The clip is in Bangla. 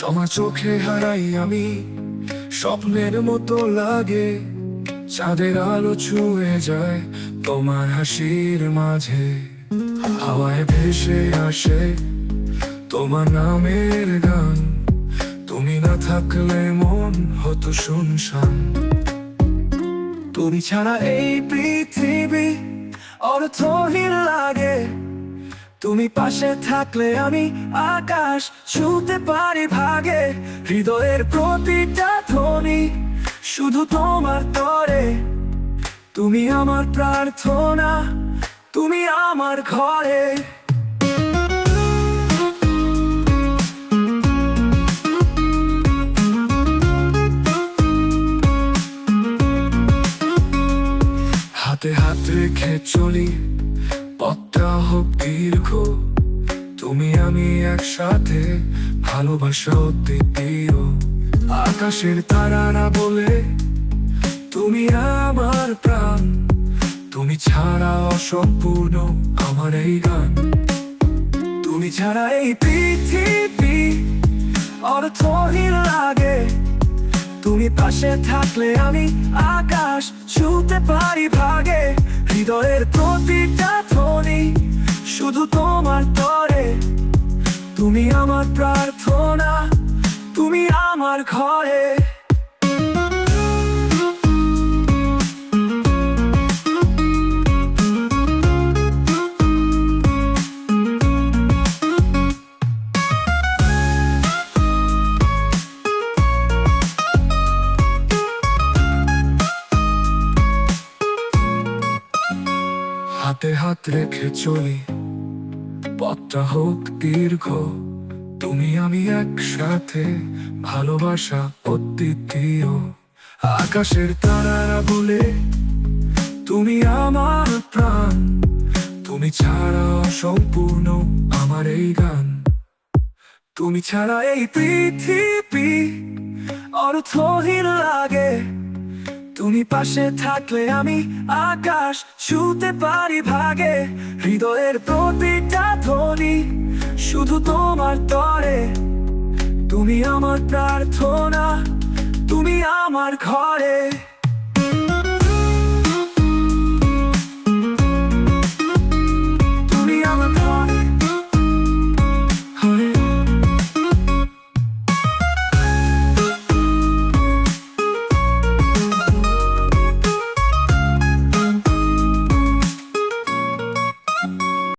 তোমার চোখে হারাই আমি, স্বপ্নের মতো লাগে, চাঁদের আলো ছুঁয়ে যায় তোমার হাসির মাঝে। হাওয়ায় ভেসে আসে তোমার নামের গান, তুমি না থাকলে মন হতো শুনশান। তুমি ছাড়া এই পৃথিবী অর্থহীন লাগে, তুমি পাশে থাকলে আমি আকাশ ছুঁতে পারি ভাগে। হৃদয়ের প্রতিটা ধ্বনি শুধু তোমার তরে, তুমি আমার প্রার্থনা, তুমি আমার ঘরে। হাতে হাত রেখে চলি, পথটা হোক দীর্ঘ, তুমি আমি একসাথে, ভালোবাসা অতি প্রিয়। আকাশের তারারা বলে তুমি আমার প্রাণ, তুমি ছাড়া অসম্পূর্ণ আমার এই গান। তুমি ছাড়া এই পৃথিবী অর্থহীন লাগে, তুমি পাশে থাকলে আমি আকাশ ছুঁতে পারি ভাগে। হৃদয়ের প্রতিটা ধ্বনি শুধু তোমার তরে, তুমি আমার প্রার্থনা, তুমি আমার ঘরে। হাতে হাত রেখে চলি, পথটা হোক দীর্ঘ, তুমি আমি একসাথে, ভালোবাসা অদ্বিতীয়। আকাশের তারারা বলে তুমি আমার প্রাণ, তুমি ছাড়া অসম্পূর্ণ আমার এই গান। তুমি ছাড়া এই পৃথিবী অর্থহীন লাগে, তুমি পাশে থাকলে আমি আকাশ ছুঁতে পারি ভাগে। হৃদয়ের প্রতিটা ধ্বনি শুধু তোমার তরে, তুমি আমার প্রার্থনা, তুমি আমার ঘরে।